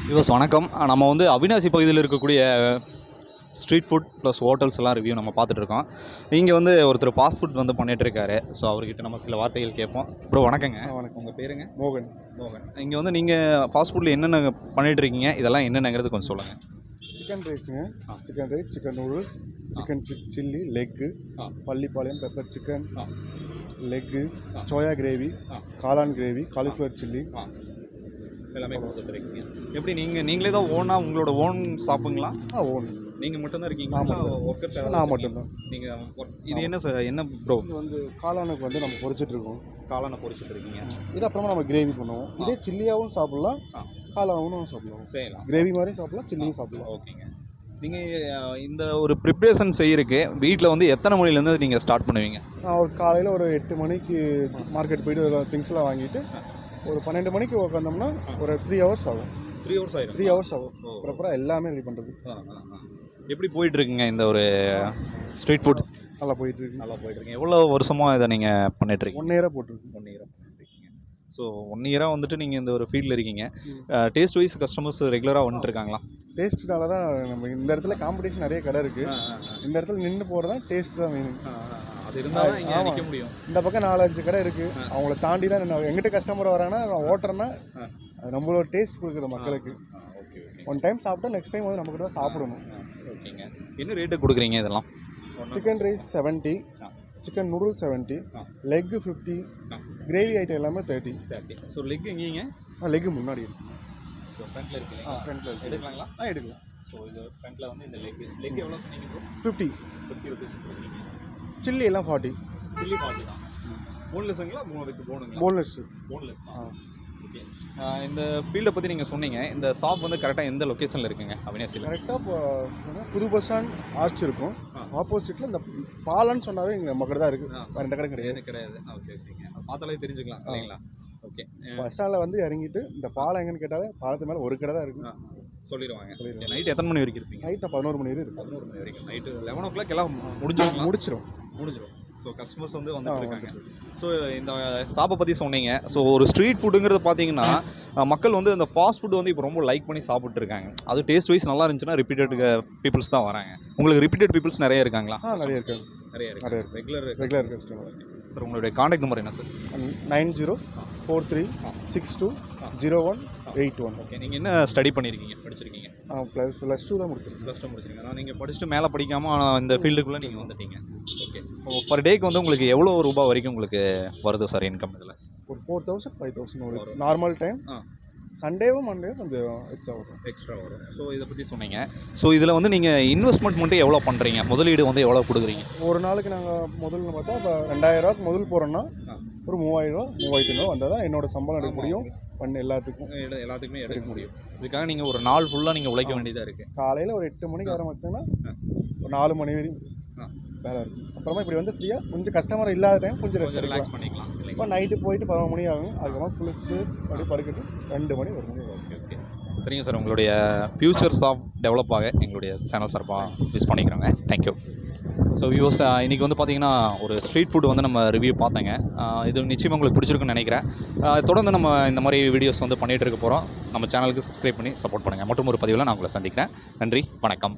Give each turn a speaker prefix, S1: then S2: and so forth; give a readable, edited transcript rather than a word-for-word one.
S1: Viewers வணக்கம். நம்ம வந்து அவினாசி பகுதியில் இருக்கக்கூடிய ஸ்ட்ரீட் ஃபுட் ப்ளஸ் ஹோட்டல்ஸ் எல்லாம் ரிவ்யூ நம்ம பார்த்துட்ருக்கோம். இங்கே வந்து ஒருத்தர் ஃபாஸ்ட் ஃபுட் வந்து பண்ணிகிட்ருக்காரு. ஸோ அவர்கிட்ட நம்ம சில வார்த்தைகள் கேட்போம். ப்ரோ வணக்கங்க.
S2: வணக்கம்.
S1: உங்கள் பேருங்க?
S2: மோகன்.
S1: இங்கே வந்து நீங்கள் ஃபாஸ்ட் ஃபுட்டில் என்னென்ன பண்ணிகிட்ருக்கீங்க, இதெல்லாம் என்னென்னங்கிறது கொஞ்சம் சொல்லுங்கள்.
S2: சிக்கன் ரைஸுங்க, chicken rice, chicken noodles, chicken chilli, leg, Pallipalayam pepper chicken, leg, soya gravy, காளான் கிரேவி, காலிஃப்ளவர் சில்லி
S1: எல்லாமே கொடுத்துட்ருக்கீங்க. எப்படி நீங்களே தான் ஓனாக உங்களோட ஓன் ஷாப்புங்களா?
S2: ஓன்.
S1: நீங்கள் மட்டும்தான் இருக்கீங்க? ஒர்க்கர்ஸ்
S2: நான் மட்டும்தான்.
S1: நீங்கள் இது என்ன சார், என்ன ப்ரோ?
S2: இது வந்து காளானுக்கு வந்து நம்ம பொரிச்சிட்ருக்கோம்.
S1: காளானை பொரிச்சிட்டு இருக்கீங்க.
S2: இது அப்புறமா நம்ம கிரேவி பண்ணுவோம். இதே சில்லியாகவும் சாப்பிட்லாம், காளானும் சாப்பிடலாம்.
S1: செய்யலாம்.
S2: கிரேவி மாதிரியும் சாப்பிட்லாம், சில்லியும் சாப்பிட்லாம்.
S1: ஓகேங்க. நீங்கள் இந்த ஒரு ப்ரிப்ரேஷன் செய்யறதுக்கு வீட்டில் வந்து எத்தனை மணிலேருந்து நீங்கள் ஸ்டார்ட் பண்ணுவீங்க?
S2: நான் ஒரு காலையில் ஒரு 8 மணிக்கு மார்க்கெட் போய்ட்டு திங்ஸ்லாம் வாங்கிட்டு ஒரு 12 மணிக்கு உட்காந்தோம்னா ஒரு 3 ஹவர்ஸ் ஆகும்.
S1: 3 ஹவர்ஸ் ஆகிடும்.
S2: 3 ஹவர்ஸ் ஆகும் ப்ராப்பராக எல்லாமே ரெடி பண்ணுறது.
S1: எப்படி போயிட்டுருக்குங்க இந்த ஒரு ஸ்ட்ரீட் ஃபுட்?
S2: நல்லா போயிட்டுருக்கு.
S1: நல்லா போயிட்டுருக்கீங்க. எவ்வளோ வருஷமாக இதை நீங்கள் பண்ணிட்டுருக்கீங்க?
S2: 1 இயராக போட்டிருக்கு.
S1: 1 இயராக பண்ணிட்டுருக்கீங்க. ஸோ 1 இயராக வந்துட்டு நீங்கள் இந்த ஒரு ஃபீல்டில் இருக்கீங்க. டேஸ்ட் வைஸ் கஸ்டமர்ஸ் ரெகுலராக வந்துட்டு இருக்காங்களா?
S2: டேஸ்ட்னால தான் நம்ம இந்த இடத்துல காம்படிஷன் நிறைய கடை இருக்குது. இந்த இடத்துல நின்று போகிறதா டேஸ்ட் தான் வேணும்.
S1: அது இருந்தால் தான் இங்கே நிற்க முடியும்.
S2: இந்த பக்கம் 4-5 கடை இருக்குது. அவங்கள தாண்டி தான் எங்கிட்ட கஸ்டமர் வராங்கன்னா நான் ஓட்டுறேன்னா அது நம்மளோட டேஸ்ட் கொடுக்குற மக்களுக்கு. ஒன் டைம் சாப்பிட்டா நெக்ஸ்ட் டைம் வந்து நம்மக்கிட்ட தான் சாப்பிடணும்.
S1: ஓகேங்க. என்ன ரேட்டு கொடுக்குறீங்க இதெல்லாம்?
S2: Chicken rice 70, chicken noodles 70, leg 50, gravy item எல்லாமே 30.
S1: ஸோ லெக் எங்கேங்க?
S2: லெக்கு முன்னாடி
S1: ஃப்ரண்ட்டில் இருக்கு. ஃப்ரண்ட்டில் எடுக்கலாங்களா? எடுக்கலாம். ஸோ இது ஃப்ரண்ட்டில் வந்து இந்த லெக் எவ்வளோ சொன்னீங்க ப்ரோ? 50 ருபீஸ் கொடுக்குறீங்க.
S2: சில்லி எல்லாம் 40.
S1: சில்லி 40 தான். போன்லெஸ்ஸுங்களா? வித் போனுங்களா?
S2: போன்லெஸ்
S1: தான். ஓகே. இந்த ஃபீல்டை பற்றி நீங்கள் சொன்னீங்க. இந்த ஷாப் வந்து கரெக்டாக எந்த லொக்கேஷனில் இருக்குங்க அவினாசியில்?
S2: கரெக்டாக இப்போ புது பஸ் ஸ்டாண்ட் ஆர்ச் இருக்கும். ஆப்போசிட்டில் இந்த பாலன்னு சொன்னாவே இங்கே மக்கள் தான் இருக்குது. வேறு எந்த கடை கிடையாது.
S1: ஓகே ஓகேங்க. பார்த்தாலே தெரிஞ்சுக்கலாம் இல்லைங்களா? ஓகே.
S2: பஸ் ஸ்டாண்டில் வந்து இறங்கிட்டு இந்த பாலம் எங்கன்னு கேட்டாலே பாலத்து மேலே ஒரு கடை தான் இருக்குது.
S1: சொல்லிடுவாங்க. நைட்டு எத்தனை மணி வரைக்கும் இருப்பீங்க?
S2: நைட்டு 11 மணி வரைக்கும் இருக்கும்.
S1: 11 மணி வரைக்கும். நைட்டு 11 o'clock எல்லாம் முடிச்சிடும். ஸோ கஸ்டமர்ஸ் வந்து வந்துட்டு இருக்காங்க. ஸோ இந்த ஷாப்பை பற்றி சொன்னீங்க. ஸோ ஒரு ஸ்ட்ரீட் ஃபுட்டுங்கிறது பார்த்தீங்கன்னா மக்கள் வந்து அந்த ஃபாஸ்ட் ஃபுட் வந்து இப்போ ரொம்ப லைக் பண்ணி சாப்பிட்டு இருக்காங்க. அது டேஸ்ட் வைஸ் நல்லா இருந்துச்சுன்னா ரிப்பீட்டட் பீப்புள்ஸ் தான் வராங்க. உங்களுக்கு ரிப்பீட்டட் பீப்புள்ஸ் நிறைய இருக்காங்களா?
S2: நிறைய இருக்காங்க.
S1: நிறைய இருக்கு. Regular customer. சார் உங்களுடைய காண்டாக்ட் நம்பர் என்ன சார்?
S2: 9043620181.
S1: ஓகே. நீங்கள் என்ன ஸ்டடி படிச்சிருக்கீங்க?
S2: +2 தான் முடிச்சிருக்கேன்.
S1: +2 முடிச்சிருக்கீங்க. ஆனால் நீங்கள் படிச்சுட்டு மேலே படிக்காமல் இந்த ஃபீல்டுக்குள்ளே நீங்கள் வந்துட்டீங்க. ஓகே. பர் டேக்கு வந்து உங்களுக்கு எவ்வளோ ரூபாய் வரைக்கும் உங்களுக்கு வருது சார் இன்கம் இதில்?
S2: ஒரு 4000 5000 ஒரு நார்மல் டைம். சண்டேவும் மண்டேவும் கொஞ்சம்
S1: எக்ஸ்ட்ரா வரும். ஸோ இதை பற்றி சொன்னீங்க. ஸோ இதில் வந்து நீங்கள் இன்வெஸ்ட்மெண்ட் மட்டும் எவ்வளோ பண்ணுறீங்க, முதலீடு வந்து எவ்வளோ கொடுக்குறீங்க?
S2: ஒரு நாளைக்கு நாங்கள் முதல்னு பார்த்தா இப்போ 2000 முதல் போகிறோன்னா ஒரு 3000 3500 வந்தால் தான் என்னோட சம்பளம் எடுக்க முடியும்.
S1: எல்லாத்துக்குமே எடுக்க முடியும். இதுக்காக நீங்கள் ஒரு நாள் ஃபுல்லாக நீங்கள் உழைக்க வேண்டியதாக இருக்குது.
S2: காலையில் ஒரு 8 மணிக்கு ஆரம்பிச்சோன்னா ஒரு 4 மணி வரையும் வேலை இருக்கும். அப்புறமா இப்படி வந்து ஃப்ரீயாக கொஞ்சம் கஸ்டமர் இல்லாத டைம் கொஞ்சம்
S1: ரிலாக்ஸ் பண்ணிக்கலாம்.
S2: இப்போ நைட்டு போயிட்டு 11 மணி ஆகும். அதுக்கப்புறம் குளிச்சுட்டு அப்படியே படுக்கிட்டு 2 மணி 1 மணி ஆகும்.
S1: ஓகே. சரிங்க சார், உங்களுடைய ஃபியூச்சர்ஸ் ஆஃப் டெவலப் ஆக எங்களுடைய சேனல் சார்பாக மிஸ் பண்ணிக்கிறோங்க. தேங்க்யூ. ஸோ வியூவர்ஸ், இன்றைக்கி வந்து பார்த்திங்கன்னா ஒரு ஸ்ட்ரீட் ஃபுட் வந்து நம்ம ரிவ்யூ பார்த்தேங்க. இது நிச்சயமாக உங்களுக்கு பிடிச்சிருக்குன்னு நினைக்கிறேன். தொடர்ந்து நம்ம இந்த மாதிரி வீடியோஸ் வந்து பண்ணிகிட்டு இருக்க போகிறோம். நம்ம சேனலுக்கு சப்ஸ்கிரைப் பண்ணி சப்போர்ட் பண்ணுங்கள். மற்றும் ஒரு பதிவில் நான் உங்களை சந்திக்கிறேன். நன்றி, வணக்கம்.